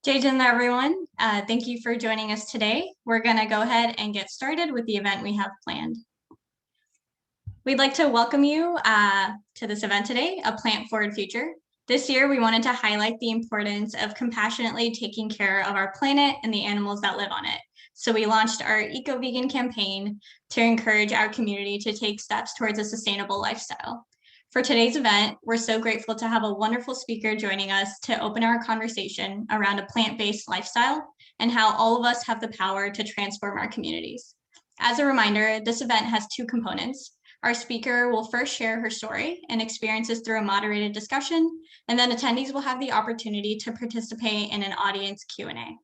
Jason, everyone. Thank you for joining us today. We're going to go ahead and get started with the event we have planned. We'd like to welcome you to this event today, A Plant Forward Future. This year, we wanted to highlight the importance of compassionately taking care of our planet and the animals that live on it. So we launched our Eco-Vegan campaign to encourage our community to take steps towards a sustainable lifestyle. For today's event, we're so grateful to have a wonderful speaker joining us to open our conversation around a plant-based lifestyle and how all of us have the power to transform our communities. As a reminder, this event has two components. Our speaker will first share her story and experiences through a moderated discussion, and then attendees will have the opportunity to participate in an audience Q&A.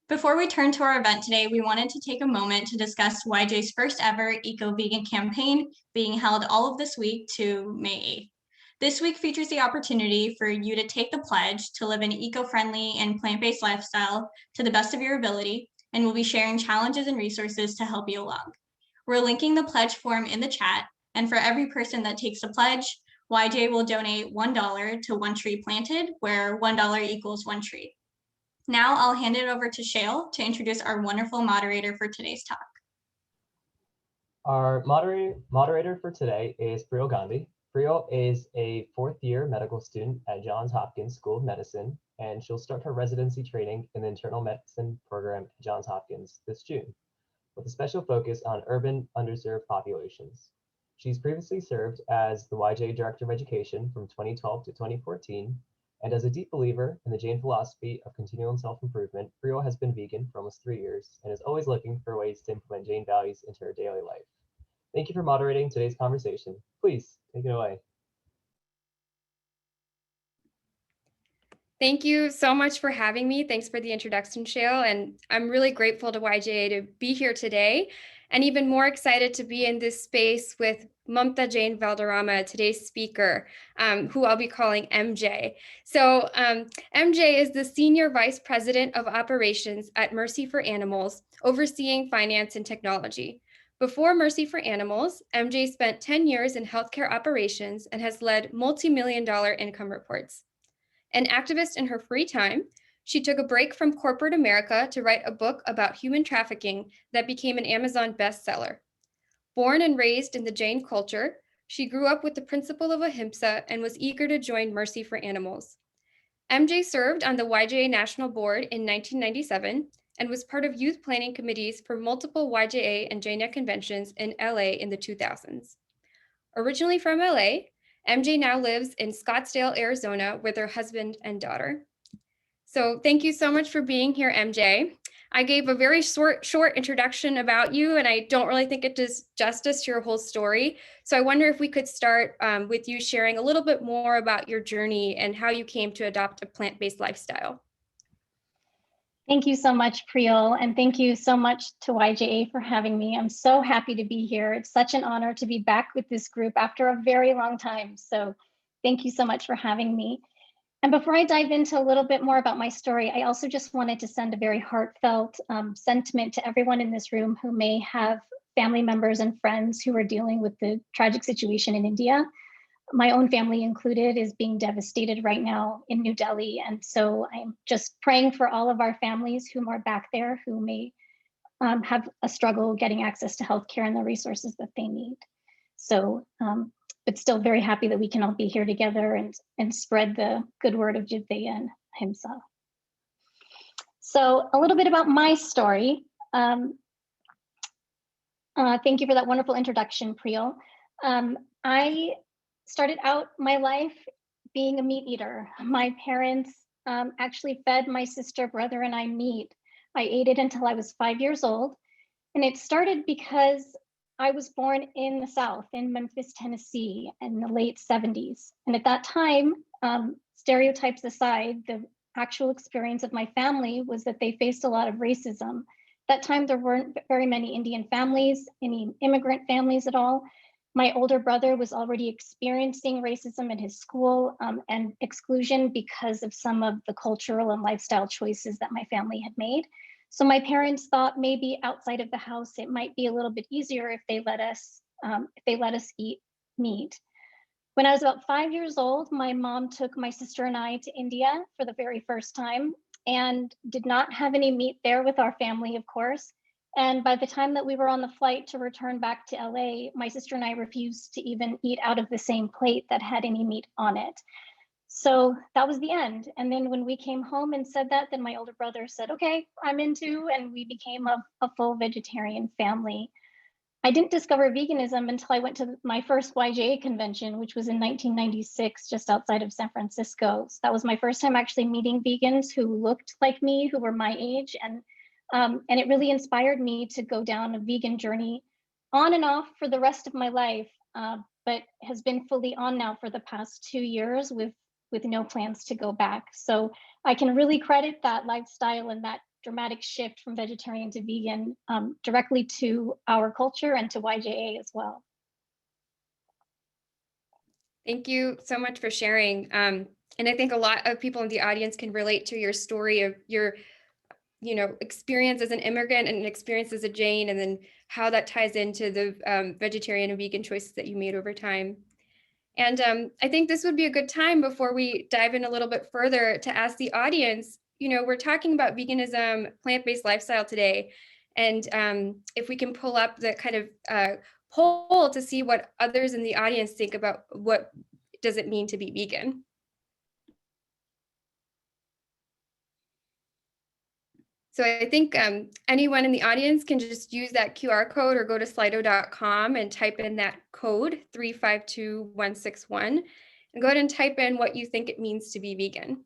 Before we turn to our event today, we wanted to take a moment to discuss YJ's first ever Eco-Vegan campaign being held all of this week to May 8th. This week features the opportunity for you to take the pledge to live an eco-friendly and plant-based lifestyle to the best of your ability, and we'll be sharing challenges and resources to help you along. We're linking the pledge form in the chat, and for every person that takes a pledge, YJ will donate $1 to One Tree Planted, where $1 equals one tree. Now I'll hand it over to Shail to introduce our wonderful moderator for today's talk. Our moderator for today is Priyo Gandhi. Priyo is a fourth-year medical student at Johns Hopkins School of Medicine, and she'll start her residency training in the internal medicine program at Johns Hopkins this June, with a special focus on urban underserved populations. She's previously served as the YJA Director of Education from 2012 to 2014, and as a deep believer in the Jain philosophy of continual self-improvement, Priyo has been vegan for almost 3 years and is always looking for ways to implement Jain values into her daily life. Thank you for moderating today's conversation. Please take it away. Thank you so much for having me. Thanks for the introduction, Shail. And I'm really grateful to YJA to be here today, and even more excited to be in this space with Mamta Jain Valderrama, today's speaker, who I'll be calling MJ. So MJ is the Senior Vice President of Operations at Mercy for Animals, overseeing finance and technology. Before Mercy for Animals, MJ spent 10 years in healthcare operations and has led multi-million-dollar income reports. An activist in her free time, she took a break from corporate America to write a book about human trafficking that became an Amazon bestseller. Born and raised in the Jain culture, she grew up with the principle of ahimsa and was eager to join Mercy for Animals. MJ served on the YJA National Board in 1997 and was part of youth planning committees for multiple YJA and Jaina conventions in LA in the 2000s. Originally from LA, MJ now lives in Scottsdale, Arizona with her husband and daughter. So thank you so much for being here, MJ. I gave a very short introduction about you, and I don't really think it does justice to your whole story. So I wonder if we could start with you sharing a little bit more about your journey and how you came to adopt a plant-based lifestyle. Thank you so much, Priyo, and thank you so much to YJA for having me. I'm so happy to be here. It's such an honor to be back with this group after a very long time. So thank you so much for having me. And before I dive into a little bit more about my story, I also just wanted to send a very heartfelt sentiment to everyone in this room who may have family members and friends who are dealing with the tragic situation in India. My own family included is being devastated right now in New Delhi. And so I'm just praying for all of our families who are back there who may have a struggle getting access to healthcare and the resources that they need. So, but still very happy that we can all be here together and spread the good word of YJA and ahimsa. So a little bit about my story. Thank you for that wonderful introduction, Priyo. I started out my life being a meat eater. My parents actually fed my sister, brother, and I meat. I ate it until I was 5 years old. And it started because I was born in the South, in Memphis, Tennessee, in the late 70s. And at that time, stereotypes aside, the actual experience of my family was that they faced a lot of racism. At that time, there weren't very many Indian families, any immigrant families at all. My older brother was already experiencing racism in his school and exclusion because of some of the cultural and lifestyle choices that my family had made. So my parents thought maybe outside of the house, it might be a little bit easier if they let us eat meat. When I was about 5 years old, my mom took my sister and I to India for the very first time. and did not have any meat there with our family, of course. And by the time that we were on the flight to return back to LA, my sister and I refused to even eat out of the same plate that had any meat on it. So that was the end. And then when we came home and said that, then my older brother said, okay, I'm into, and we became a full vegetarian family. I didn't discover veganism until I went to my first YJA convention, which was in 1996, just outside of San Francisco. So that was my first time actually meeting vegans who looked like me, who were my age. And it really inspired me to go down a vegan journey on and off for the rest of my life, but has been fully on now for the past 2 years with no plans to go back. So I can really credit that lifestyle and that dramatic shift from vegetarian to vegan directly to our culture and to YJA as well. Thank you so much for sharing. And I think a lot of people in the audience can relate to your story of your, experience as an immigrant and experience as a Jain, and then how that ties into the vegetarian and vegan choices that you made over time. And I think this would be a good time before we dive in a little bit further to ask the audience, we're talking about veganism, plant-based lifestyle today. And if we can pull up the kind of poll to see what others in the audience think about what does it mean to be vegan. So I think anyone in the audience can just use that QR code or go to slido.com and type in that code 352161 and go ahead and type in what you think it means to be vegan.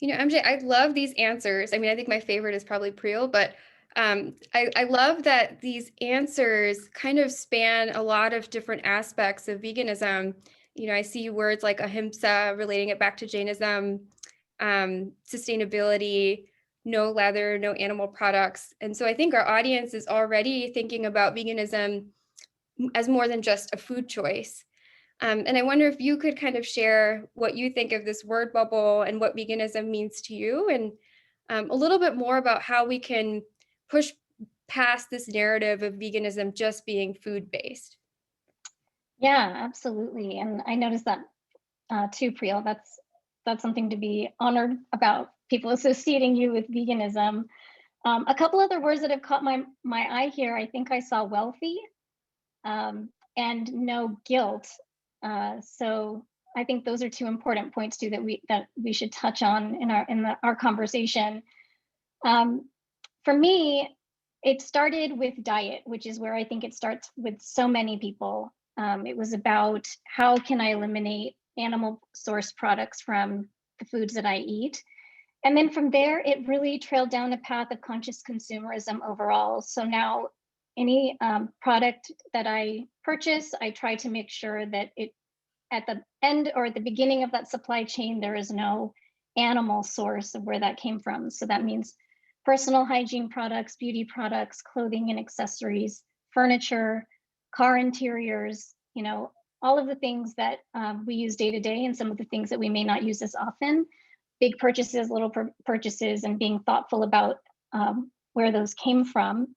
MJ, I love these answers. I mean, I think my favorite is probably Priel, but I love that these answers kind of span a lot of different aspects of veganism. I see words like ahimsa, relating it back to Jainism, sustainability, no leather, no animal products. And so I think our audience is already thinking about veganism as more than just a food choice. And I wonder if you could kind of share what you think of this word bubble and what veganism means to you, and a little bit more about how we can push past this narrative of veganism just being food-based. Yeah, absolutely. And I noticed that too, Priel. That's something to be honored about, people associating you with veganism. A couple other words that have caught my eye here. I think I saw wealthy and no guilt. So I think those are two important points too that we should touch on in our conversation. For me, it started with diet, which is where I think it starts with so many people. It was about how can I eliminate animal source products from the foods that I eat. And then from there, it really trailed down a path of conscious consumerism overall. So now any product that I purchase, I try to make sure that it at the end or at the beginning of that supply chain, there is no animal source of where that came from. So that means personal hygiene products, beauty products, clothing and accessories, furniture, car interiors, all of the things that we use day to day and some of the things that we may not use as often, big purchases, little purchases, and being thoughtful about where those came from.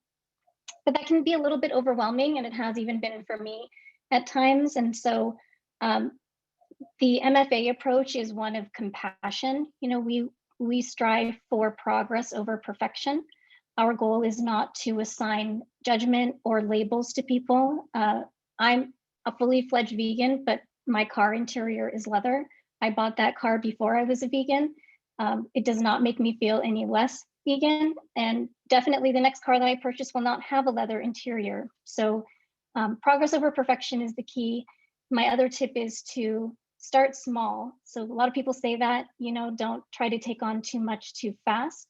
But that can be a little bit overwhelming, and it has even been for me at times. And so the MFA approach is one of compassion. We strive for progress over perfection. Our goal is not to assign judgment or labels to people. I'm a fully fledged vegan, but my car interior is leather. I bought that car before I was a vegan. It does not make me feel any less vegan. And definitely the next car that I purchase will not have a leather interior. So progress over perfection is the key. My other tip is to start small. So a lot of people say that, don't try to take on too much too fast.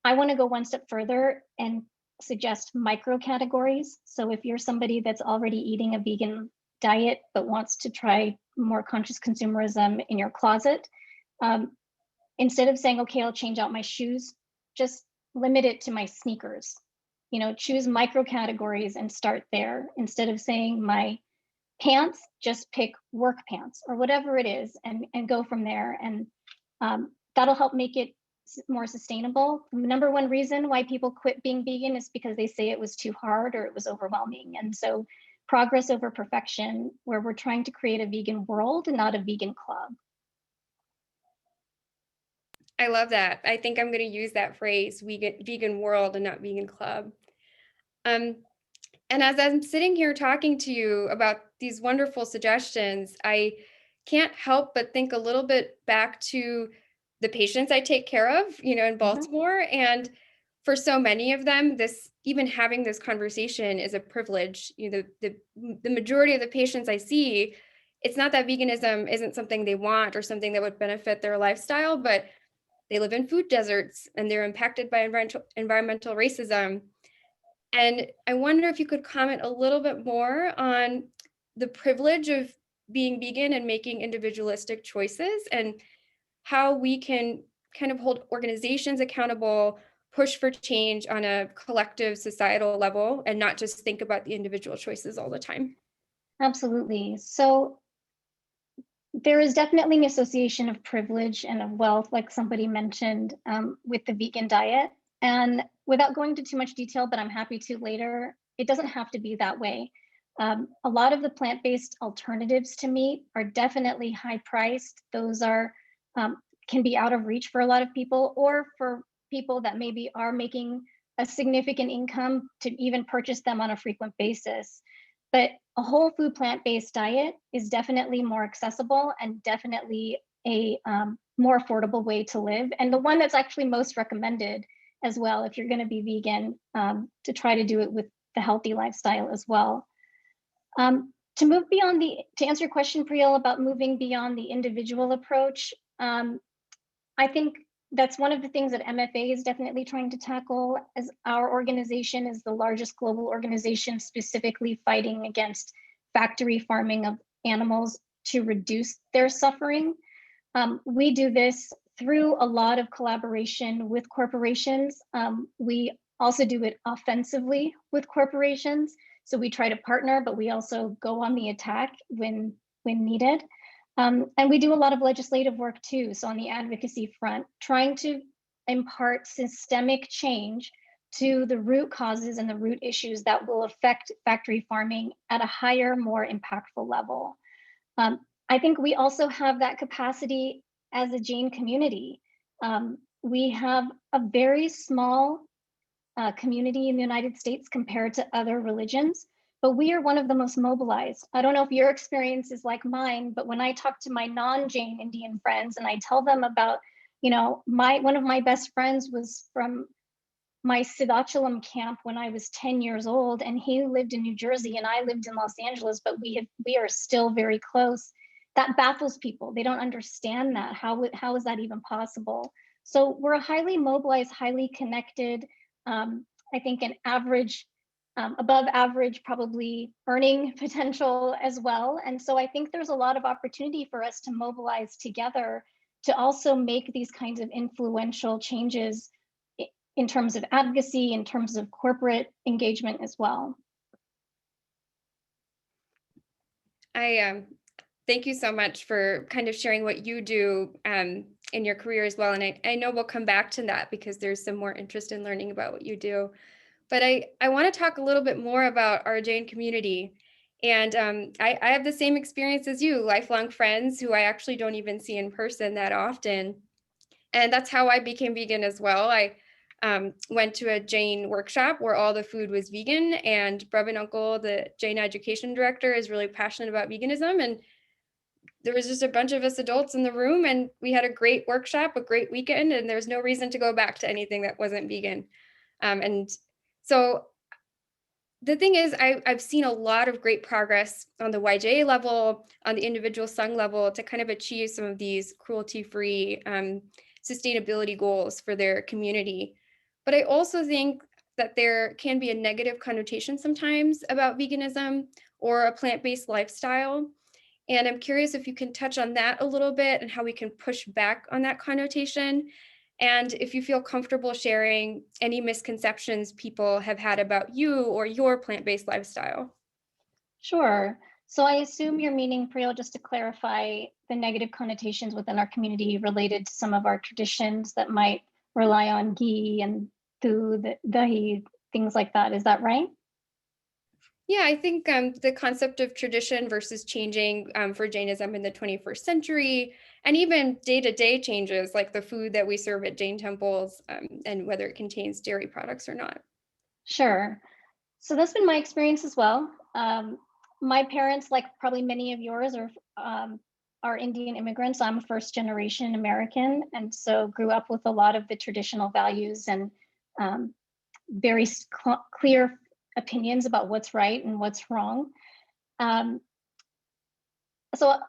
I want to go one step further and suggest micro categories. So if you're somebody that's already eating a vegan diet but wants to try more conscious consumerism in your closet, instead of saying, okay, I'll change out my shoes, just limit it to my sneakers. You know, choose micro categories and start there. Instead of saying my pants, just pick work pants or whatever it is, and go from there. And that'll help make it more sustainable. The number one reason why people quit being vegan is because they say it was too hard or it was overwhelming. And so progress over perfection, where we're trying to create a vegan world and not a vegan club. I love that. I think I'm going to use that phrase, vegan world and not vegan club. And as I'm sitting here talking to you about these wonderful suggestions, I can't help but think a little bit back to the patients I take care of, in Baltimore. And for so many of them, even having this conversation is a privilege. The majority of the patients I see, it's not that veganism isn't something they want or something that would benefit their lifestyle, but they live in food deserts and they're impacted by environmental racism. And I wonder if you could comment a little bit more on the privilege of being vegan and making individualistic choices, and how we can kind of hold organizations accountable, push for change on a collective societal level, and not just think about the individual choices all the time. Absolutely. So there is definitely an association of privilege and of wealth, like somebody mentioned, with the vegan diet. And without going into too much detail, but I'm happy to later, it doesn't have to be that way. A lot of the plant-based alternatives to meat are definitely high priced. Those are can be out of reach for a lot of people, or for people that maybe are making a significant income to even purchase them on a frequent basis. But a whole food plant-based diet is definitely more accessible and definitely a more affordable way to live, and the one that's actually most recommended as well if you're going to be vegan, to try to do it with the healthy lifestyle as well. To answer your question, Priyal, about moving beyond the individual approach, I think that's one of the things that MFA is definitely trying to tackle, as our organization is the largest global organization specifically fighting against factory farming of animals to reduce their suffering. We do this through a lot of collaboration with corporations. We also do it offensively with corporations. So we try to partner, but we also go on the attack when needed. And we do a lot of legislative work too. So on the advocacy front, trying to impart systemic change to the root causes and the root issues that will affect factory farming at a higher, more impactful level. I think we also have that capacity as a Jain community. We have a very small community in the United States compared to other religions, but we are one of the most mobilized. I don't know if your experience is like mine, but when I talk to my non-Jain Indian friends and I tell them about, one of my best friends was from my Siddhachalam camp when I was 10 years old, and he lived in New Jersey and I lived in Los Angeles, but we are still very close. That baffles people. They don't understand that. How is that even possible? So we're a highly mobilized, highly connected, I think an average, above average, probably earning potential as well. And so I think there's a lot of opportunity for us to mobilize together to also make these kinds of influential changes in terms of advocacy, in terms of corporate engagement as well. Thank you so much for kind of sharing what you do in your career as well. And I know we'll come back to that because there's some more interest in learning about what you do. But I want to talk a little bit more about our Jain community. And I have the same experience as you, lifelong friends who I actually don't even see in person that often. And that's how I became vegan as well. I went to a Jain workshop where all the food was vegan, and Brevin Uncle, the Jain education director, is really passionate about veganism. And there was just a bunch of us adults in the room, and we had a great workshop, a great weekend, and there's no reason to go back to anything that wasn't vegan. And so the thing is, I've seen a lot of great progress on the YJA level, on the individual Sangh level, to kind of achieve some of these cruelty-free sustainability goals for their community. But I also think that there can be a negative connotation sometimes about veganism or a plant-based lifestyle. And I'm curious if you can touch on that a little bit and how we can push back on that connotation. And if you feel comfortable sharing any misconceptions people have had about you or your plant-based lifestyle. Sure. So I assume you're meaning, Priya, just to clarify the negative connotations within our community related to some of our traditions that might rely on ghee and doodh, dahi, things like that. Is that right? Yeah, I think the concept of tradition versus changing for Jainism in the 21st century, and even day-to-day changes like the food that we serve at Jain temples and whether it contains dairy products or not. Sure. So that's been my experience as well. My parents, like probably many of yours, are Indian immigrants. I'm a first generation American, and so grew up with a lot of the traditional values and very clear opinions about what's right and what's wrong. So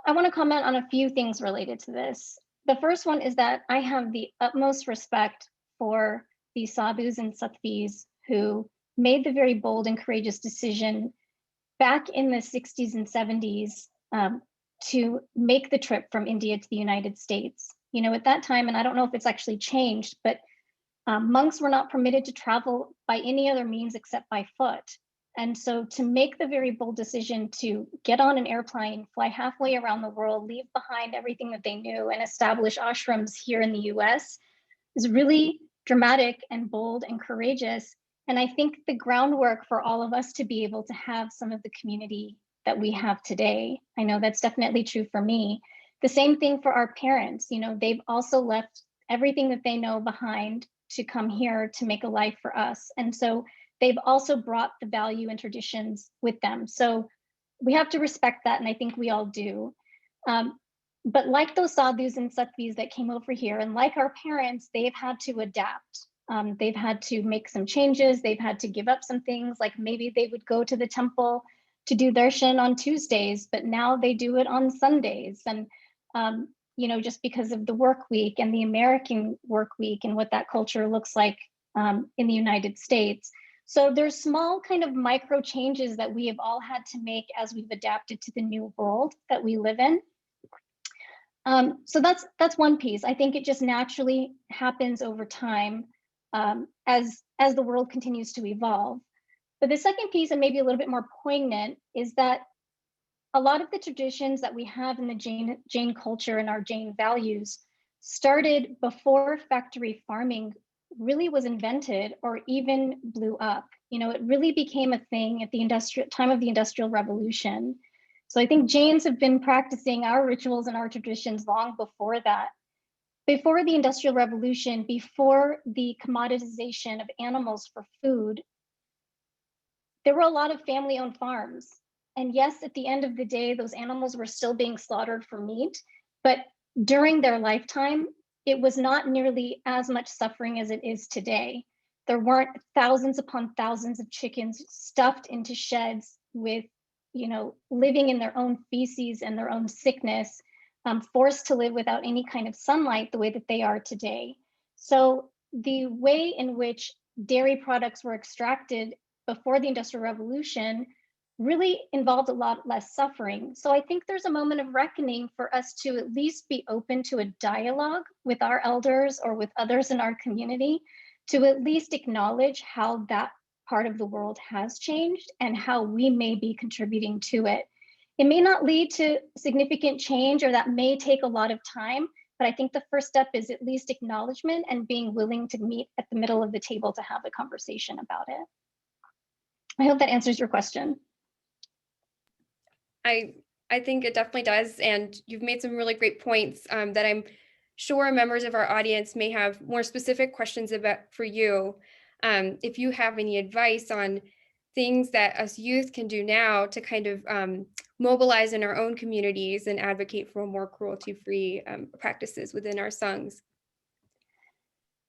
I want to comment on a few things related to this. The first one is that I have the utmost respect for the sadhus and sattvis who made the very bold and courageous decision back in the 60s and 70s to make the trip from India to the United States. You know, at that time, and I don't know if it's actually changed, but monks were not permitted to travel by any other means except by foot. And so to make the very bold decision to get on an airplane, fly halfway around the world, leave behind everything that they knew and establish ashrams here in the US is really dramatic and bold and courageous. And I think the groundwork for all of us to be able to have some of the community that we have today. I know that's definitely true for me. The same thing for our parents. You know, they've also left everything that they know behind to come here to make a life for us. And so they've also brought the value and traditions with them. So we have to respect that, and I think we all do. But like those sadhus and sattvis that came over here, and like our parents, they've had to adapt. They've had to make some changes. They've had to give up some things, like maybe they would go to the temple to do darshan on Tuesdays, but now they do it on Sundays. And, you know, just because of the work week and the American work week and what that culture looks like in the United States. So there's small kind of micro changes that we have all had to make as we've adapted to the new world that we live in. So that's one piece. I think it just naturally happens over time as the world continues to evolve. But the second piece, and maybe a little bit more poignant, is that a lot of the traditions that we have in the Jain culture and our Jain values started before factory farming really was invented or even blew up. You know, it really became a thing at the time of the Industrial Revolution. So I think Jains have been practicing our rituals and our traditions long before that. Before the Industrial Revolution, before the commoditization of animals for food, there were a lot of family-owned farms. And yes, at the end of the day, those animals were still being slaughtered for meat, but during their lifetime, it was not nearly as much suffering as it is today. There weren't thousands upon thousands of chickens stuffed into sheds with, you know, living in their own feces and their own sickness, forced to live without any kind of sunlight the way that they are today. So the way in which dairy products were extracted before the Industrial Revolution really involved a lot less suffering. So I think there's a moment of reckoning for us to at least be open to a dialogue with our elders or with others in our community to at least acknowledge how that part of the world has changed and how we may be contributing to it. It may not lead to significant change, or that may take a lot of time, but I think the first step is at least acknowledgement and being willing to meet at the middle of the table to have a conversation about it. I hope that answers your question. I think it definitely does. And you've made some really great points that I'm sure members of our audience may have more specific questions about for you. If you have any advice on things that us youth can do now to kind of mobilize in our own communities and advocate for more cruelty-free practices within our sanghs.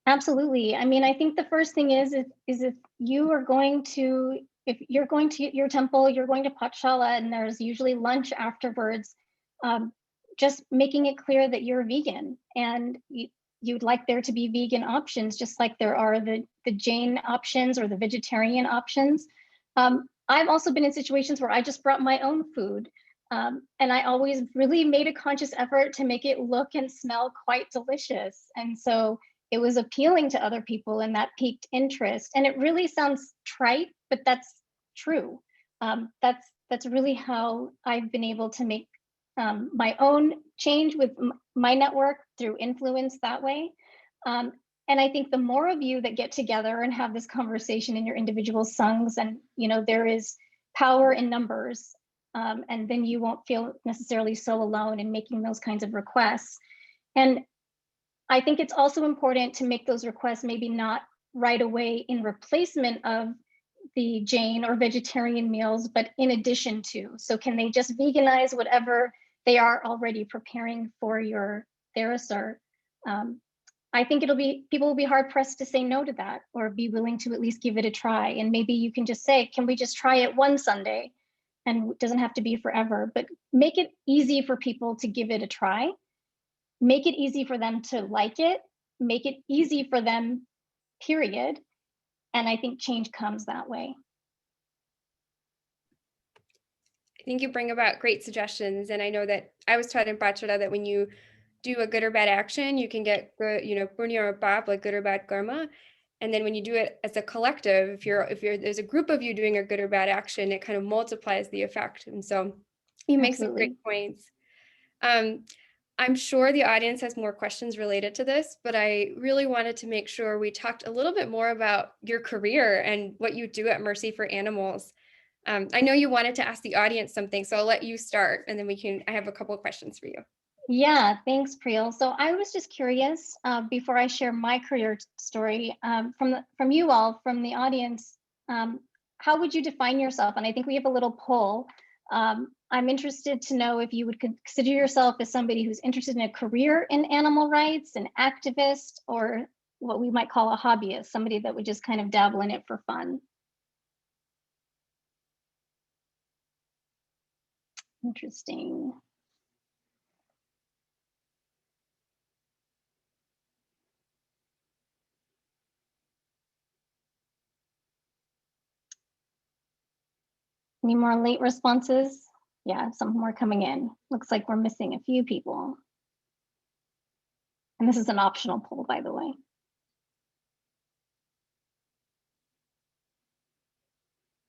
Absolutely. I mean, I think the first thing is if you are going to, if you're going to your temple, you're going to Pathshala, and there's usually lunch afterwards, just making it clear that you're vegan. And you'd like there to be vegan options, just like there are the Jain options or the vegetarian options. I've also been in situations where I just brought my own food. And I always really made a conscious effort to make it look and smell quite delicious. And so it was appealing to other people, and that piqued interest. And it really sounds trite, but that's true. That's really how I've been able to make my own change with my network through influence that way. And I think the more of you that get together and have this conversation in your individual songs, and there is power in numbers, and then you won't feel necessarily so alone in making those kinds of requests. And I think it's also important to make those requests maybe not right away in replacement of the Jain or vegetarian meals, but in addition to. So can they just veganize whatever they are already preparing for your therasur? I think people will be hard pressed to say no to that, or be willing to at least give it a try. And maybe you can just say, can we just try it one Sunday? And it doesn't have to be forever, but make it easy for people to give it a try. Make it easy for them to like it. Make it easy for them, period. And I think change comes that way. I think you bring about great suggestions. And I know that I was taught in Bachelor that when you do a good or bad action, you can get good, punya or pap, like good or bad karma. And then when you do it as a collective, if there's a group of you doing a good or bad action, it kind of multiplies the effect. And so you make some great points. I'm sure the audience has more questions related to this, but I really wanted to make sure we talked a little bit more about your career and what you do at Mercy for Animals. I know you wanted to ask the audience something, so I'll let you start, and then I have a couple of questions for you. Yeah, thanks, Priyal. So I was just curious, before I share my career story, from you all, from the audience, how would you define yourself? And I think we have a little poll. I'm interested to know if you would consider yourself as somebody who's interested in a career in animal rights, an activist, or what we might call a hobbyist, somebody that would just kind of dabble in it for fun. Interesting. Any more late responses? Yeah, some more coming in. Looks like we're missing a few people. And this is an optional poll, by the way.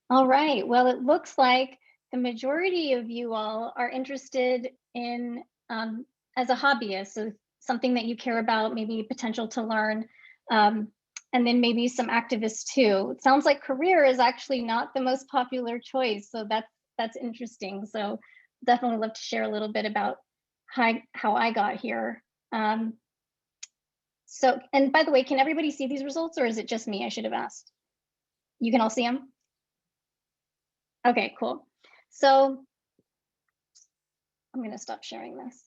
All right, well, it looks like the majority of you all are interested in, as a hobbyist, so something that you care about, maybe potential to learn, and then maybe some activists too. It sounds like career is actually not the most popular choice, so that's interesting. So definitely love to share a little bit about how I got here. So, and by the way, can everybody see these results, or is it just me? I should have asked. You can all see them? Okay, cool. So I'm going to stop sharing this.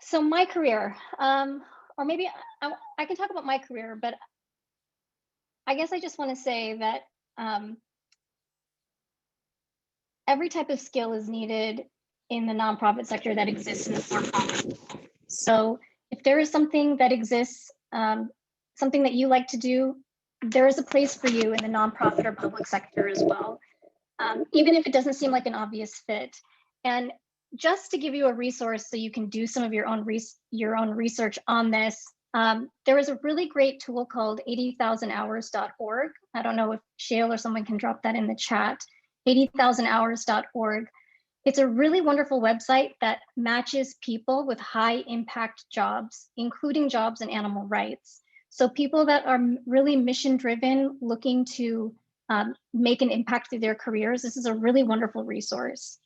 So my career, or maybe I can talk about my career, but I guess I just want to say that every type of skill is needed in the nonprofit sector that exists in the for-profit. So if there is something that exists, something that you like to do, there is a place for you in the nonprofit or public sector as well, even if it doesn't seem like an obvious fit. And just to give you a resource so you can do some of your own research on this, there is a really great tool called 80,000hours.org. I don't know if Shale or someone can drop that in the chat, 80,000hours.org. It's a really wonderful website that matches people with high impact jobs, including jobs in animal rights. So people that are really mission driven, looking to make an impact through their careers, this is a really wonderful resource.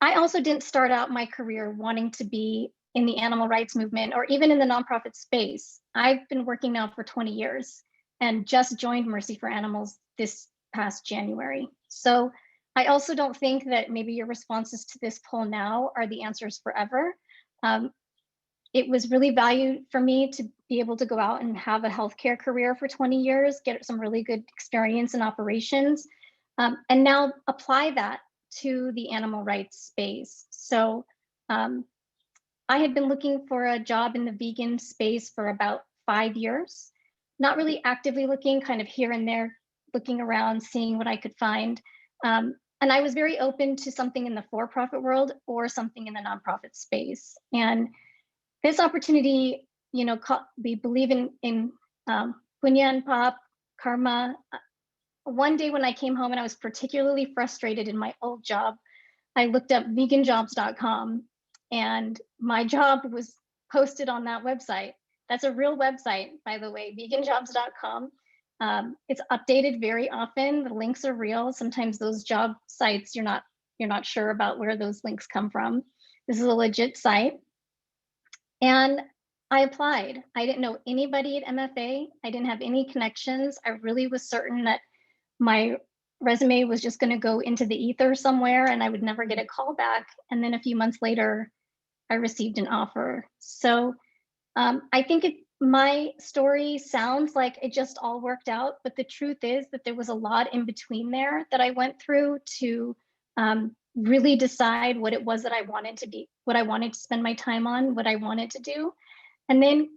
I also didn't start out my career wanting to be in the animal rights movement or even in the nonprofit space. I've been working now for 20 years and just joined Mercy for Animals this past January. So I also don't think that maybe your responses to this poll now are the answers forever. It was really valued for me to be able to go out and have a healthcare career for 20 years, get some really good experience in operations, and now apply that to the animal rights space. So I had been looking for a job in the vegan space for about 5 years, not really actively looking, kind of here and there, looking around, seeing what I could find. And I was very open to something in the for-profit world or something in the nonprofit space. And this opportunity, we believe in punya and pop, karma. One day when I came home and I was particularly frustrated in my old job, I looked up veganjobs.com and my job was posted on that website. That's a real website, by the way, veganjobs.com. It's updated very often. The links are real. Sometimes those job sites, you're not sure about where those links come from. This is a legit site. And I applied. I didn't know anybody at MFA. I didn't have any connections. I really was certain that my resume was just going to go into the ether somewhere and I would never get a call back. And then a few months later, I received an offer. So I think my story sounds like it just all worked out, but the truth is that there was a lot in between there that I went through to really decide what it was that I wanted to be, what I wanted to spend my time on, what I wanted to do. And then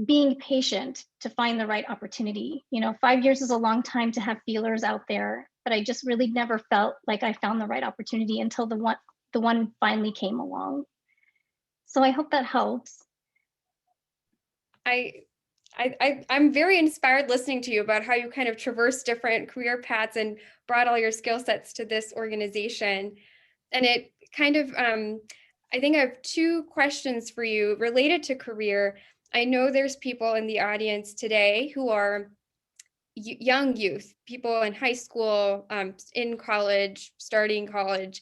being patient to find the right opportunity. 5 years is a long time to have feelers out there, but I just really never felt like I found the right opportunity until the one finally came along. So I hope that helps. I'm very inspired listening to you about how you kind of traverse different career paths and brought all your skill sets to this organization. And it kind of, I think I have two questions for you related to career. I know there's people in the audience today who are young youth, people in high school, in college, starting college,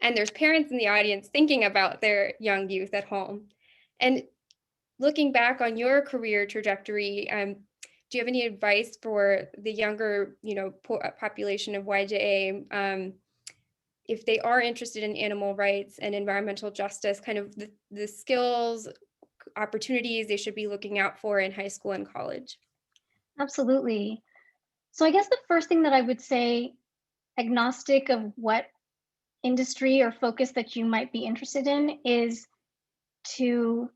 and there's parents in the audience thinking about their young youth at home. And looking back on your career trajectory, do you have any advice for the younger, population of YJA, if they are interested in animal rights and environmental justice, kind of the skills, opportunities they should be looking out for in high school and college? Absolutely. So I guess the first thing that I would say, agnostic of what industry or focus that you might be interested in, is to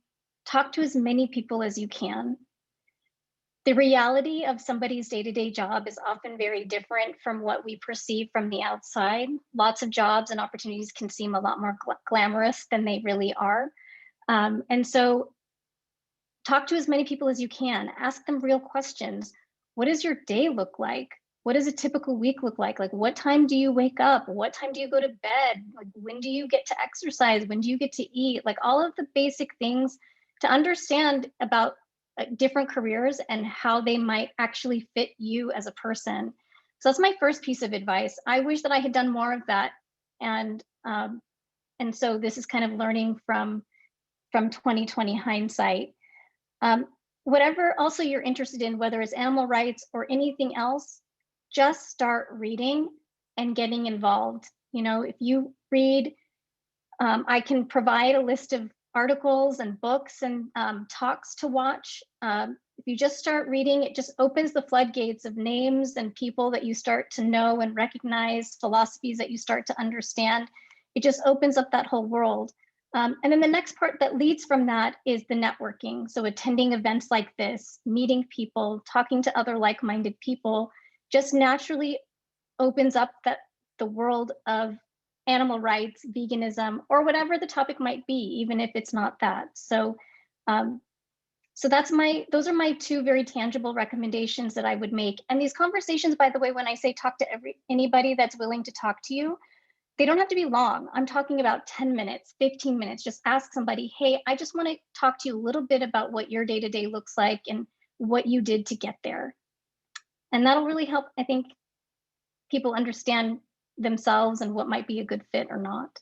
talk to as many people as you can. The reality of somebody's day-to-day job is often very different from what we perceive from the outside. Lots of jobs and opportunities can seem a lot more glamorous than they really are. And so talk to as many people as you can. Ask them real questions. What does your day look like? What does a typical week look like? Like, what time do you wake up? What time do you go to bed? Like, when do you get to exercise? When do you get to eat? Like, all of the basic things to understand about different careers and how they might actually fit you as a person. So that's my first piece of advice. I wish that I had done more of that. And so this is kind of learning from 2020 hindsight. Whatever also you're interested in, whether it's animal rights or anything else, just start reading and getting involved. If you read, I can provide a list of articles and books and talks to watch. If you just start reading, it just opens the floodgates of names and people that you start to know and recognize, philosophies that you start to understand. It just opens up that whole world. And then the next part that leads from that is the networking. So attending events like this, meeting people, talking to other like-minded people, just naturally opens up the world of animal rights, veganism, or whatever the topic might be, even if it's not that. So those are my two very tangible recommendations that I would make. And these conversations, by the way, when I say talk to anybody that's willing to talk to you, they don't have to be long. I'm talking about 10 minutes, 15 minutes. Just ask somebody, hey, I just want to talk to you a little bit about what your day-to-day looks like and what you did to get there. And that'll really help, I think, people understand themselves and what might be a good fit or not.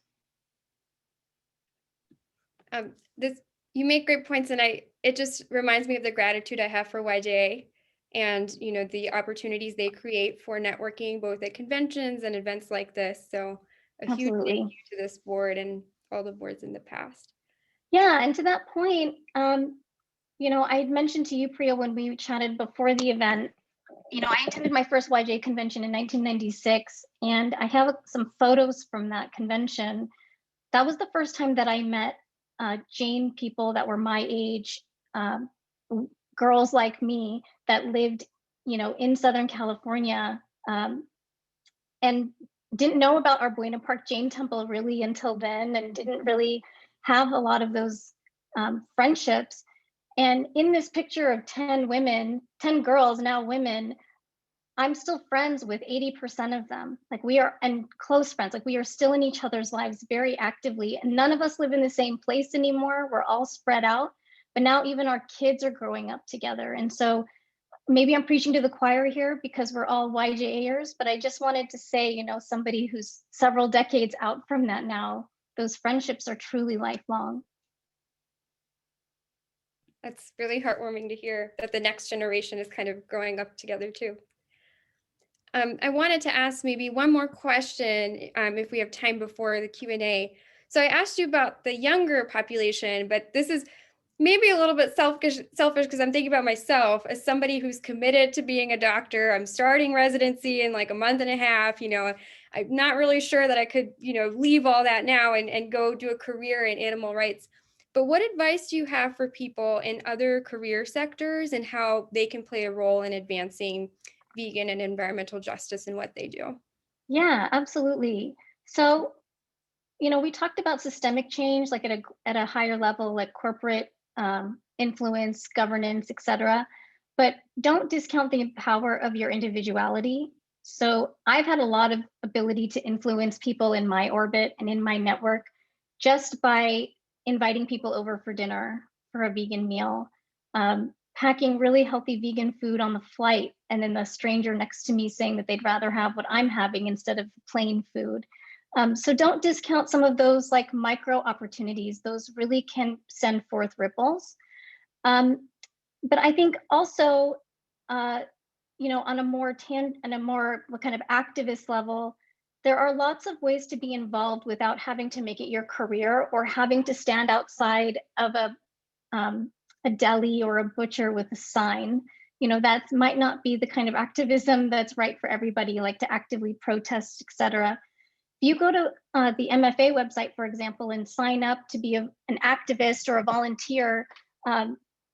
You make great points, and it just reminds me of the gratitude I have for YJA and the opportunities they create for networking, both at conventions and events like this. So a huge thank you to this board and all the boards in the past. Yeah, and to that point, I had mentioned to you, Priya, when we chatted before the event, I attended my first YJA convention in 1996, and I have some photos from that convention. that was the first time that I met Jain people that were my age, girls like me that lived, in Southern California, and didn't know about our Buena Park Jain Temple really until then, and didn't really have a lot of those friendships. And in this picture of 10 women, 10 girls, now women, I'm still friends with 80% of them. Like we are, and close friends, like we are still in each other's lives very actively. And none of us live in the same place anymore. We're all spread out, but now even our kids are growing up together. And so maybe I'm preaching to the choir here because we're all YJAers, but I just wanted to say, somebody who's several decades out from that now, those friendships are truly lifelong. That's really heartwarming to hear that the next generation is kind of growing up together too. I wanted to ask maybe one more question, if we have time before the Q&A. So I asked you about the younger population, but this is maybe a little bit selfish because I'm thinking about myself as somebody who's committed to being a doctor. I'm starting residency in like a month and a half. I'm not really sure that I could, leave all that now and go do a career in animal rights. But what advice do you have for people in other career sectors and how they can play a role in advancing vegan and environmental justice in what they do? Yeah, absolutely. So, we talked about systemic change, like at a higher level, like corporate influence, governance, etc. But don't discount the power of your individuality. So I've had a lot of ability to influence people in my orbit and in my network just by inviting people over for dinner for a vegan meal, packing really healthy vegan food on the flight, and then the stranger next to me saying that they'd rather have what I'm having instead of plain food. So don't discount some of those like micro opportunities. Those really can send forth ripples. But I think also, on a more kind of activist level, there are lots of ways to be involved without having to make it your career or having to stand outside of a deli or a butcher with a sign. That might not be the kind of activism that's right for everybody, like to actively protest, etc. If you go to the MFA website, for example, and sign up to be an activist or a volunteer,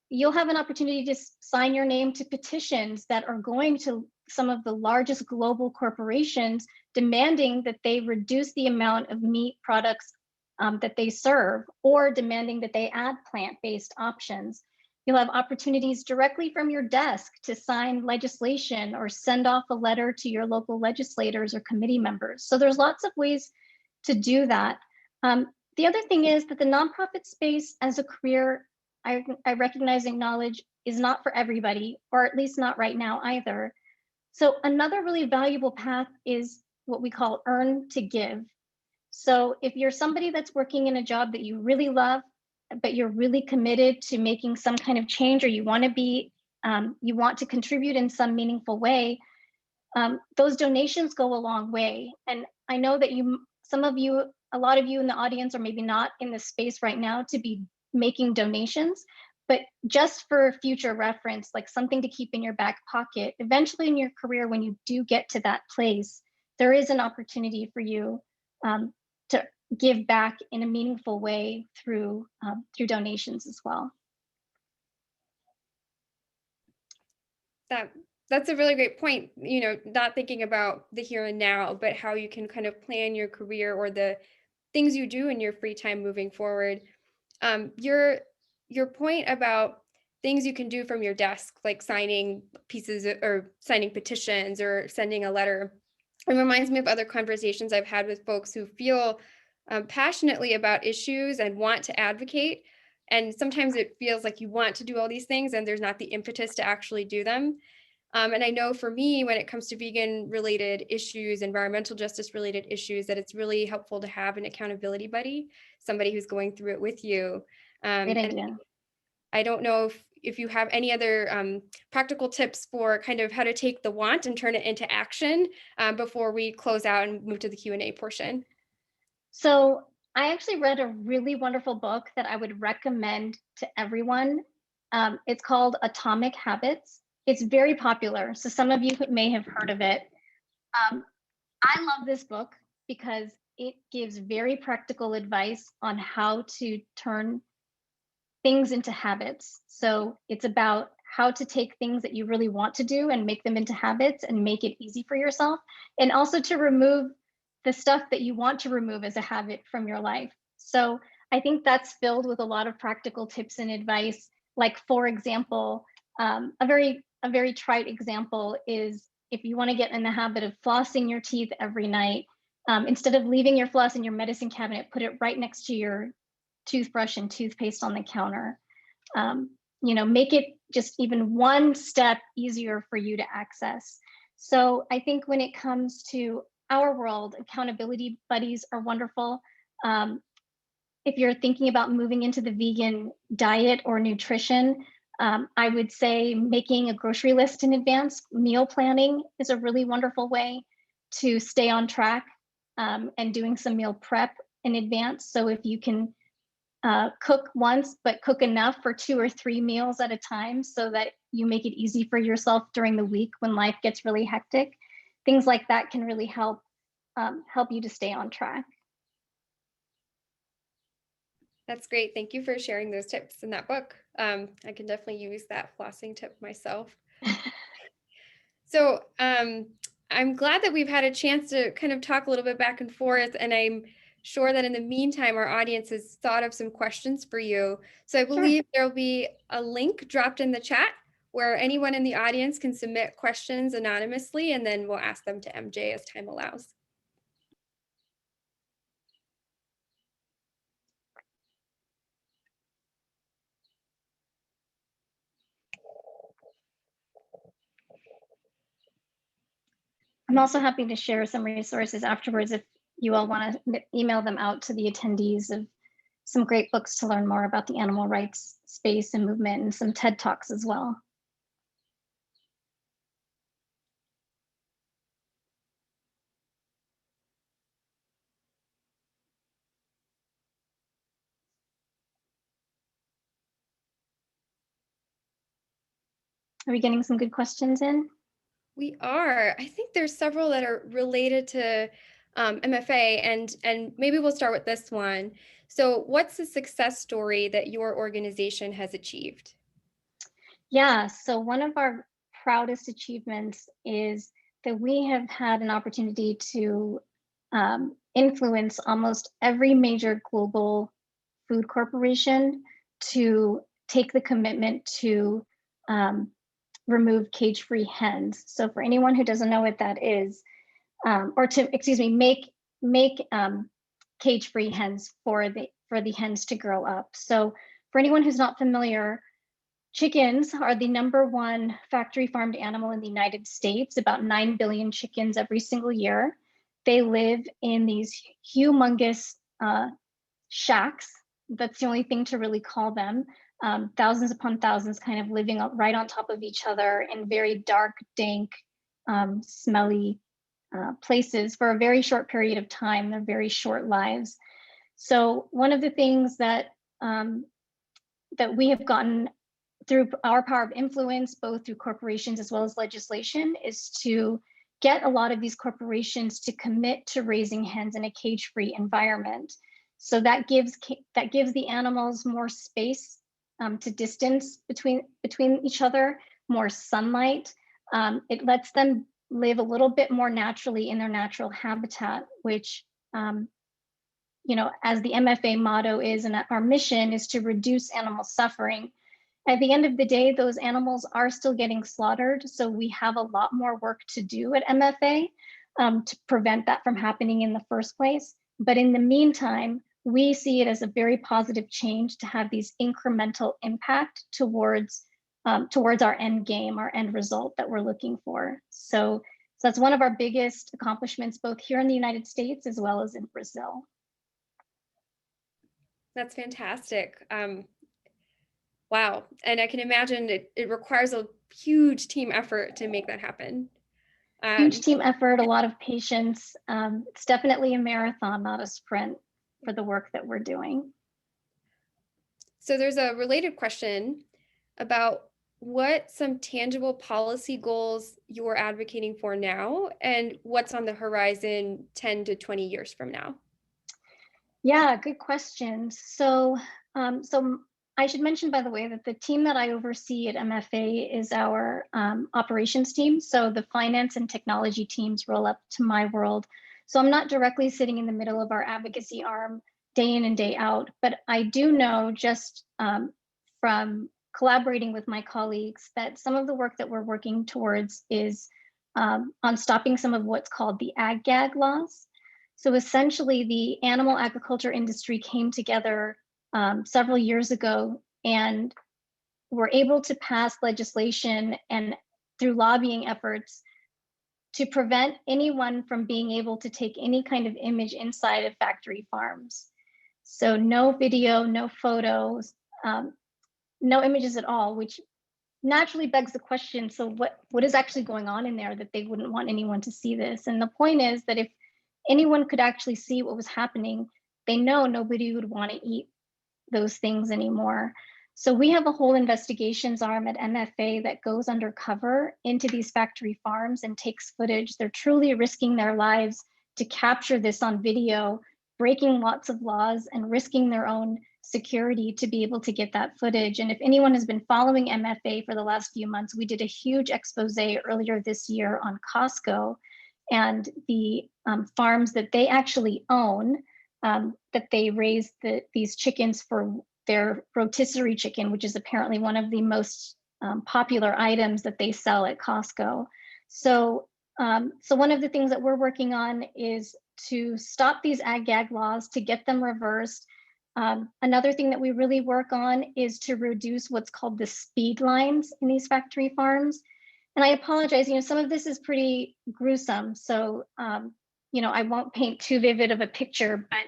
you'll have an opportunity to sign your name to petitions that are going to some of the largest global corporations demanding that they reduce the amount of meat products that they serve, or demanding that they add plant-based options. You'll have opportunities directly from your desk to sign legislation or send off a letter to your local legislators or committee members. So there's lots of ways to do that. The other thing is that the nonprofit space as a career, I recognize, acknowledge, is not for everybody, or at least not right now either. So another really valuable path is what we call earn to give. So if you're somebody that's working in a job that you really love, but you're really committed to making some kind of change, or you want to contribute in some meaningful way, those donations go a long way. And I know that a lot of you in the audience are maybe not in the space right now to be making donations, but just for future reference, like something to keep in your back pocket, eventually in your career, when you do get to that place, there is an opportunity for you to give back in a meaningful way through donations as well. That's a really great point. Not thinking about the here and now, but how you can kind of plan your career or the things you do in your free time moving forward. Your point about things you can do from your desk, like signing pieces or signing petitions or sending a letter, it reminds me of other conversations I've had with folks who feel passionately about issues and want to advocate. And sometimes it feels like you want to do all these things and there's not the impetus to actually do them. And I know for me, when it comes to vegan related issues, environmental justice related issues, that it's really helpful to have an accountability buddy, somebody who's going through it with you. Great idea. I don't know if you have any other practical tips for kind of how to take the want and turn it into action before we close out and move to the Q&A portion. So I actually read a really wonderful book that I would recommend to everyone. It's called Atomic Habits. It's very popular, so some of you may have heard of it. I love this book because it gives very practical advice on how to turn things into habits. So it's about how to take things that you really want to do and make them into habits and make it easy for yourself, and also to remove the stuff that you want to remove as a habit from your life. So I think that's filled with a lot of practical tips and advice. Like, for example, a very trite example is, if you want to get in the habit of flossing your teeth every night, instead of leaving your floss in your medicine cabinet, put it right next to your toothbrush and toothpaste on the counter. Make it just even one step easier for you to access. So I think when it comes to our world, accountability buddies are wonderful. If you're thinking about moving into the vegan diet or nutrition, I would say making a grocery list in advance, meal planning is a really wonderful way to stay on track, and doing some meal prep in advance. So if you can cook once, but cook enough for 2 or 3 meals at a time so that you make it easy for yourself during the week when life gets really hectic. Things like that can really help you to stay on track. That's great. Thank you for sharing those tips in that book. I can definitely use that flossing tip myself. So I'm glad that we've had a chance to kind of talk a little bit back and forth, and I'm sure that in the meantime, our audience has thought of some questions for you. So I believe there'll be a link dropped in the chat where anyone in the audience can submit questions anonymously, and then we'll ask them to MJ as time allows. I'm also happy to share some resources afterwards if you all want to email them out to the attendees, of some great books to learn more about the animal rights space and movement, and some TED Talks as well. Are we getting some good questions in? We are. I think there's several that are related to MFA, and maybe we'll start with this one. So what's the success story that your organization has achieved? Yeah, so one of our proudest achievements is that we have had an opportunity to influence almost every major global food corporation to take the commitment to remove cage-free hens. So for anyone who doesn't know what that is, or to, excuse me, make cage-free hens for the hens to grow up. So for anyone who's not familiar, chickens are the #1 factory farmed animal in the United States, about 9 billion chickens every single year. They live in these humongous shacks. That's the only thing to really call them. Thousands upon thousands kind of living right on top of each other in very dark, dank, smelly places for a very short period of time. They're very short lives. So one of the things that we have gotten through our power of influence, both through corporations as well as legislation, is to get a lot of these corporations to commit to raising hens in a cage-free environment. So that gives the animals more space to distance between each other, more sunlight. It lets them live a little bit more naturally in their natural habitat, which, as the MFA motto is, and our mission is to reduce animal suffering. At the end of the day, those animals are still getting slaughtered. So we have a lot more work to do at MFA to prevent that from happening in the first place. But in the meantime, we see it as a very positive change to have these incremental impact towards our end game, our end result that we're looking for. So that's one of our biggest accomplishments, both here in the United States as well as in Brazil. That's fantastic. Wow. And I can imagine it requires a huge team effort to make that happen. Huge team effort, a lot of patience. It's definitely a marathon, not a sprint, for the work that we're doing. So there's a related question about what some tangible policy goals you're advocating for now, and what's on the horizon 10 to 20 years from now. Yeah, good questions. So I should mention, by the way, that the team that I oversee at MFA is our operations team. So the finance and technology teams roll up to my world. So I'm not directly sitting in the middle of our advocacy arm day in and day out, but I do know just from collaborating with my colleagues that some of the work that we're working towards is on stopping some of what's called the ag-gag laws. So essentially, the animal agriculture industry came together several years ago and were able to pass legislation and through lobbying efforts to prevent anyone from being able to take any kind of image inside of factory farms. So no video, no photos, no images at all, which naturally begs the question, so what is actually going on in there that they wouldn't want anyone to see this? And the point is that if anyone could actually see what was happening, they know nobody would want to eat those things anymore. So we have a whole investigations arm at MFA that goes undercover into these factory farms and takes footage. They're truly risking their lives to capture this on video, breaking lots of laws and risking their own security to be able to get that footage. And if anyone has been following MFA for the last few months, we did a huge expose earlier this year on Costco and the farms that they actually own, that they raise these chickens for their rotisserie chicken, which is apparently one of the most popular items that they sell at Costco. So one of the things that we're working on is to stop these ag-gag laws, to get them reversed. Another thing that we really work on is to reduce what's called the speed lines in these factory farms. And I apologize, some of this is pretty gruesome. So, I won't paint too vivid of a picture, but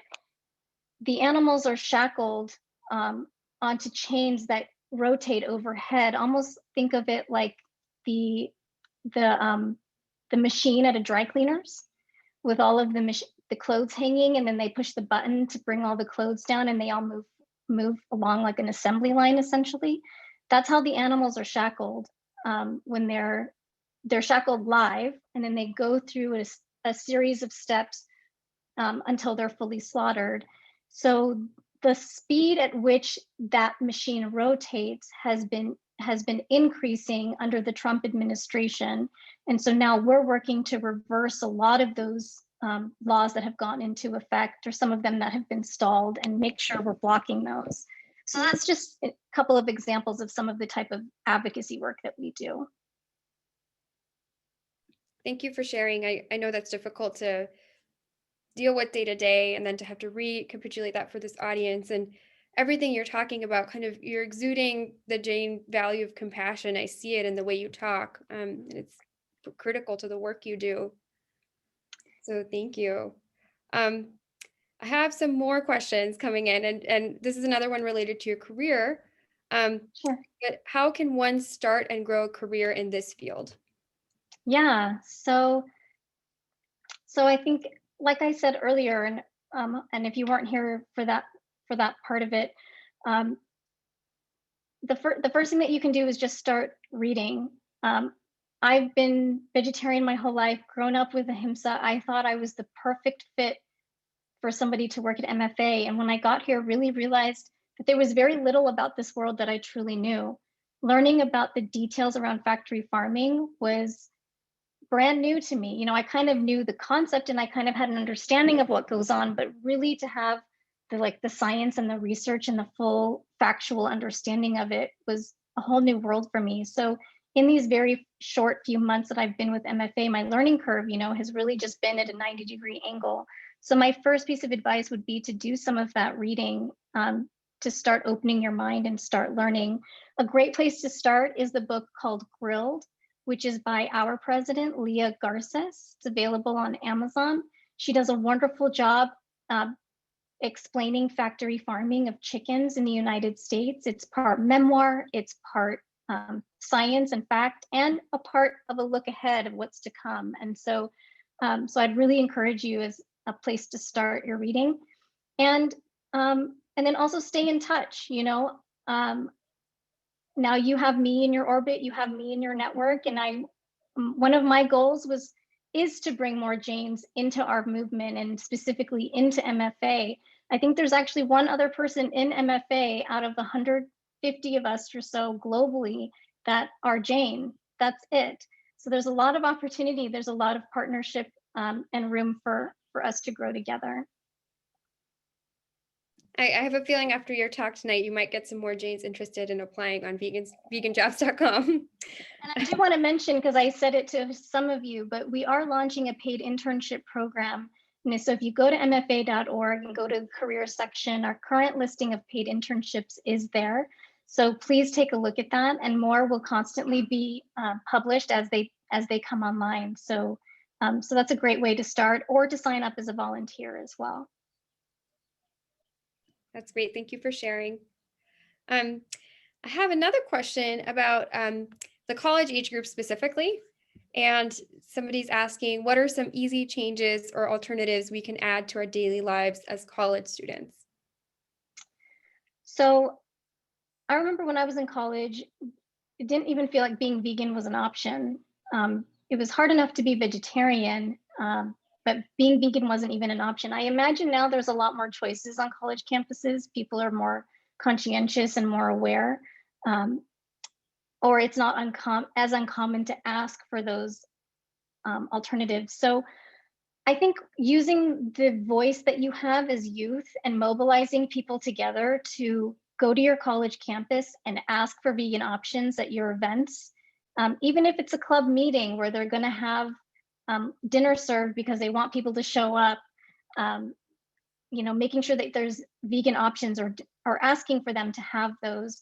the animals are shackled onto chains that rotate overhead. Almost think of it like the machine at a dry cleaner's with all of the clothes hanging, and then they push the button to bring all the clothes down, and they all move along like an assembly line, essentially. That's how the animals are shackled when they're shackled live, and then they go through a series of steps until they're fully slaughtered. So the speed at which that machine rotates has been increasing under the Trump administration. And so now we're working to reverse a lot of those laws that have gone into effect, or some of them that have been stalled, and make sure we're blocking those. So that's just a couple of examples of some of the type of advocacy work that we do. Thank you for sharing. I know that's difficult to deal with day to day, and then to have to recapitulate that for this audience. And everything you're talking about, kind of, you're exuding the Jain value of compassion. I see it in the way you talk. And it's critical to the work you do. So thank you. I have some more questions coming in, and this is another one related to your career. Sure. But how can one start and grow a career in this field? Yeah, so I think, like I said earlier, and if you weren't here for that part of it, the first thing that you can do is just start reading. I've been vegetarian my whole life, grown up with ahimsa. I thought I was the perfect fit for somebody to work at MFA, and when I got here, really realized that there was very little about this world that I truly knew. Learning about the details around factory farming was brand new to me. I kind of knew the concept and I kind of had an understanding of what goes on, but really to have the science and the research and the full factual understanding of it was a whole new world for me. So in these very short few months that I've been with MFA, my learning curve, has really just been at a 90-degree angle. So my first piece of advice would be to do some of that reading, to start opening your mind and start learning. A great place to start is the book called Grilled, which is by our president, Leah Garces. It's available on Amazon. She does a wonderful job explaining factory farming of chickens in the United States. It's part memoir, it's part science and fact, and a part of a look ahead of what's to come. And so I'd really encourage you as a place to start your reading. And then also stay in touch, now you have me in your orbit, you have me in your network, and one of my goals is to bring more Jains into our movement, and specifically into MFA. I think there's actually one other person in MFA out of the 150 of us or so globally that are Jain. That's it. So there's a lot of opportunity. There's a lot of partnership and room for us to grow together. I have a feeling after your talk tonight, you might get some more Jains interested in applying on veganjobs.com. And I do want to mention, because I said it to some of you, but we are launching a paid internship program. And so if you go to mfa.org and go to the career section, our current listing of paid internships is there. So please take a look at that, and more will constantly be published as they come online. So so that's a great way to start, or to sign up as a volunteer as well. That's great. Thank you for sharing. I have another question about the college age group specifically. And somebody's asking, what are some easy changes or alternatives we can add to our daily lives as college students? So I remember when I was in college, it didn't even feel like being vegan was an option. It was hard enough to be vegetarian, but being vegan wasn't even an option. I imagine now there's a lot more choices on college campuses. People are more conscientious and more aware, or it's not as uncommon to ask for those alternatives. So I think using the voice that you have as youth and mobilizing people together to go to your college campus and ask for vegan options at your events, even if it's a club meeting where they're going to have dinner served because they want people to show up, making sure that there's vegan options, or asking for them to have those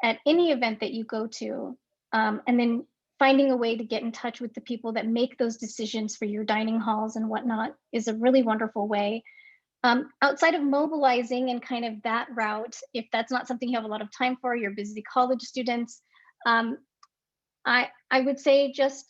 at any event that you go to, and then finding a way to get in touch with the people that make those decisions for your dining halls and whatnot is a really wonderful way. Outside of mobilizing and kind of that route, if that's not something you have a lot of time for, you're busy college students, I would say just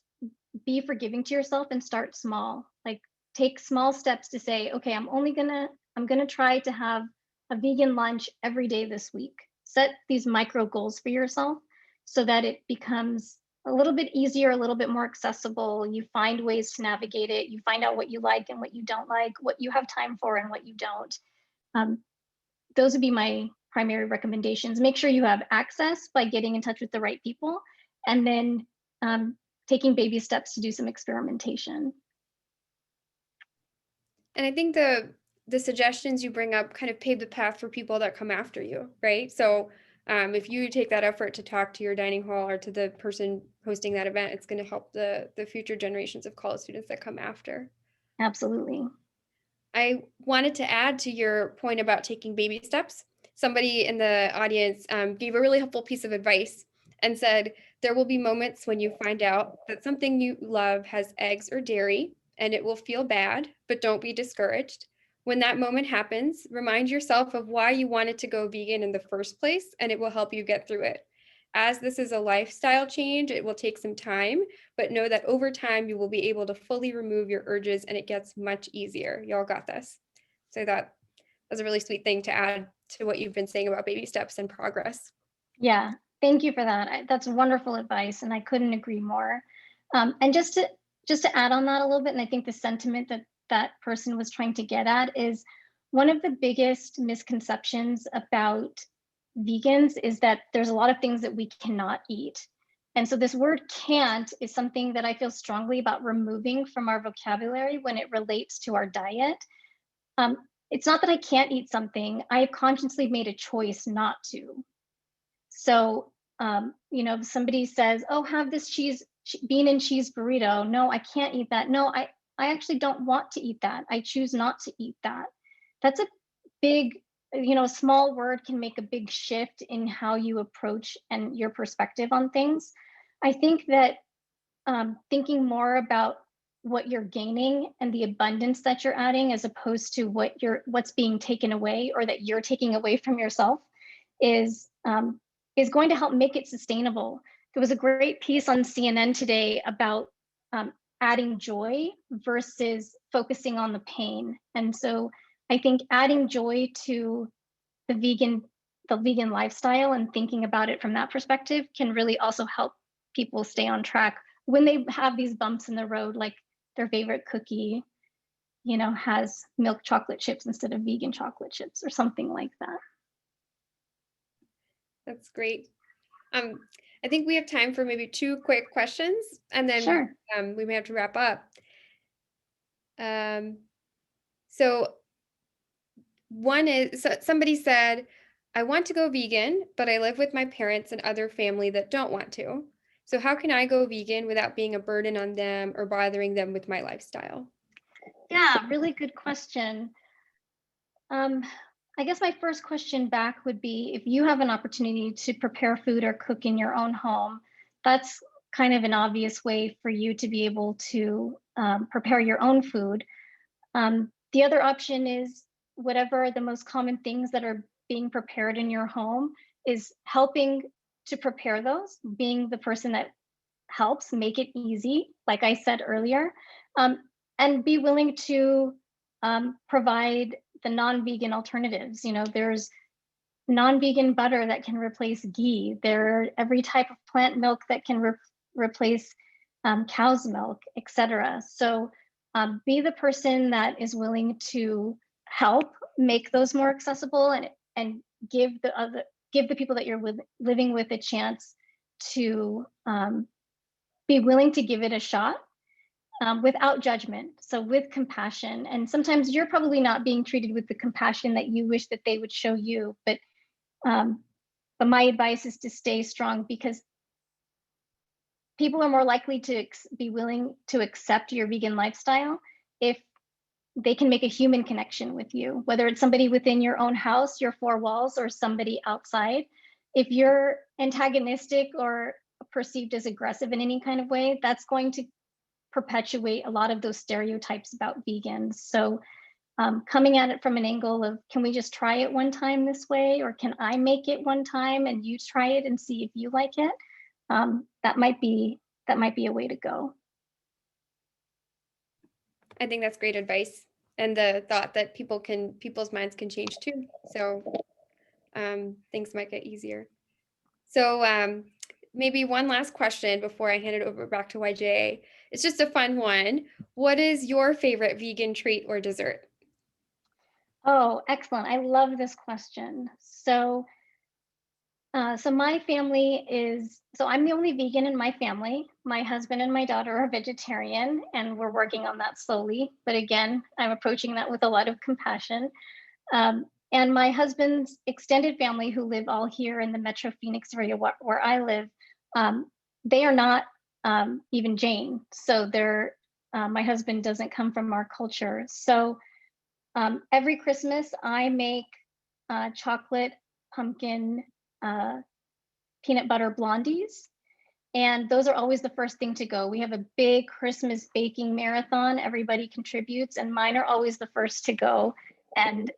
be forgiving to yourself and start small. Like, take small steps to say, okay, I'm gonna try to have a vegan lunch every day this week. Set these micro goals for yourself so that it becomes a little bit easier, a little bit more accessible. You find ways to navigate it. You find out what you like and what you don't like, what you have time for and what you don't. Those would be my primary recommendations. Make sure you have access by getting in touch with the right people, and then taking baby steps to do some experimentation. And I think the suggestions you bring up kind of pave the path for people that come after you, right? So if you take that effort to talk to your dining hall or to the person hosting that event, it's going to help the future generations of college students that come after. Absolutely. I wanted to add to your point about taking baby steps. Somebody in the audience gave a really helpful piece of advice and said, there will be moments when you find out that something you love has eggs or dairy, and it will feel bad, but don't be discouraged. When that moment happens, remind yourself of why you wanted to go vegan in the first place, and it will help you get through it. As this is a lifestyle change, it will take some time, but know that over time you will be able to fully remove your urges, and it gets much easier. Y'all got this. So that was a really sweet thing to add to what you've been saying about baby steps and progress. Yeah, thank you for that. That's wonderful advice, and I couldn't agree more. And just to add on that a little bit, and I think the sentiment that person was trying to get at is, one of the biggest misconceptions about vegans is that there's a lot of things that we cannot eat. And so this word can't is something that I feel strongly about removing from our vocabulary when it relates to our diet. It's not that I can't eat something, I have consciously made a choice not to. So, if somebody says, oh, have this bean and cheese burrito. No, I can't eat that. No, I actually don't want to eat that. I choose not to eat that. That's a big, a small word can make a big shift in how you approach and your perspective on things. I think that thinking more what you're gaining and the abundance that you're adding, as opposed to what's being taken away or that you're taking away from yourself, is going to help make it sustainable. There was a great piece on CNN today about adding joy versus focusing on the pain. And so I think adding joy to the vegan lifestyle and thinking about it from that perspective can really also help people stay on track when they have these bumps in the road, like their favorite cookie has milk chocolate chips instead of vegan chocolate chips or something like that. That's great. I think we have time for maybe 2 quick questions, and then Sure. we may have to wrap up. So one is, so somebody said, I want to go vegan, but I live with my parents and other family that don't want to. So how can I go vegan without being a burden on them or bothering them with my lifestyle? Yeah, really good question. I guess my first question back would be, if you have an opportunity to prepare food or cook in your own home, that's kind of an obvious way for you to be able to prepare your own food. The other option is whatever the most common things that are being prepared in your home is helping to prepare those, being the person that helps make it easy, like I said earlier, and be willing to provide the non-vegan alternatives. There's non-vegan butter that can replace ghee. There are every type of plant milk that can replace cow's milk, etc. So be the person that is willing to help make those more accessible, and give the people that you're living with a chance to be willing to give it a shot, without judgment, so with compassion. And sometimes you're probably not being treated with the compassion that you wish that they would show you, but my advice is to stay strong, because people are more likely to be willing to accept your vegan lifestyle if they can make a human connection with you, whether it's somebody within your own house, your 4 walls, or somebody outside. If you're antagonistic or perceived as aggressive in any kind of way, that's going to perpetuate a lot of those stereotypes about vegans. So coming at it from an angle of, can we just try it one time this way, or can I make it one time and you try it and see if you like it? That might be a way to go. I think that's great advice, and the thought that people's minds can change too. So things might get easier. So maybe one last question before I hand it over back to YJA. It's just a fun one. What is your favorite vegan treat or dessert? Oh, excellent. I love this question. So my family I'm the only vegan in my family. My husband and my daughter are vegetarian, and we're working on that slowly. But again, I'm approaching that with a lot of compassion. And my husband's extended family, who live all here in the Metro Phoenix area where I live, they are not even Jain. So my husband doesn't come from our culture. So every Christmas I make chocolate pumpkin peanut butter blondies. And those are always the first thing to go. We have a big Christmas baking marathon. Everybody contributes, and mine are always the first to go. And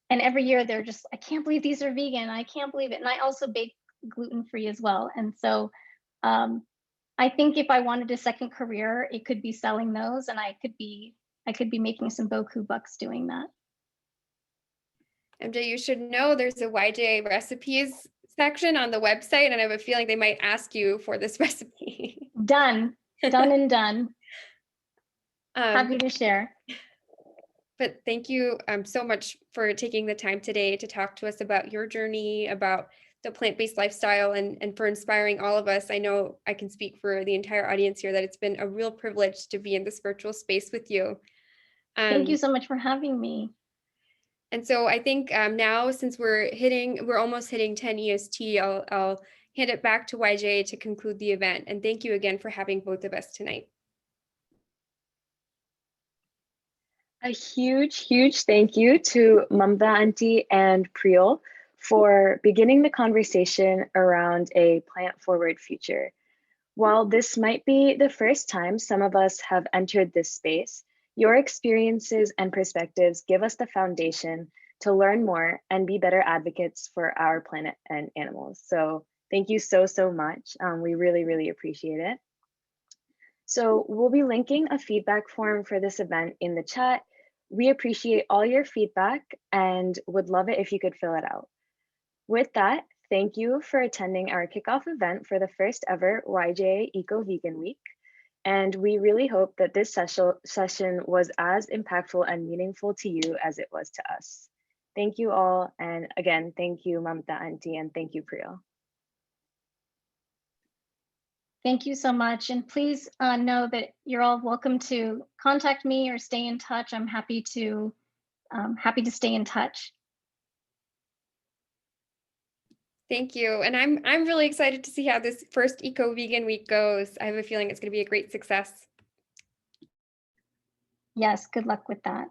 every year they're just, I can't believe these are vegan. I can't believe it. And I also bake gluten-free as well. And so I think if I wanted a second career, it could be selling those, and I could be making some boku bucks doing that. MJ, you should know there's a YJA recipes section on the website, and I have a feeling they might ask you for this recipe. Done and done. Happy to share. But thank you so much for taking the time today to talk to us about your journey, about the plant-based lifestyle, and for inspiring all of us. I know I can speak for the entire audience here that it's been a real privilege to be in this virtual space with you. Thank you so much for having me. And so I think now, since we're almost hitting 10 EST, I'll hand it back to YJ to conclude the event. And thank you again for having both of us tonight. A huge, huge thank you to Mamta Auntie and Priyal for beginning the conversation around a plant-forward future. While this might be the first time some of us have entered this space, your experiences and perspectives give us the foundation to learn more and be better advocates for our planet and animals. So thank you so, so much. We really, really appreciate it. So we'll be linking a feedback form for this event in the chat. We appreciate all your feedback and would love it if you could fill it out. With that, thank you for attending our kickoff event for the first ever YJA Eco Vegan Week. And we really hope that this session was as impactful and meaningful to you as it was to us. Thank you all. And again, thank you, Mamta Auntie, and thank you, Priyo. Thank you so much. And please know that you're all welcome to contact me or stay in touch. I'm happy to stay in touch. Thank you. And I'm really excited to see how this first Eco Vegan Week goes. I have a feeling it's going to be a great success. Yes, good luck with that.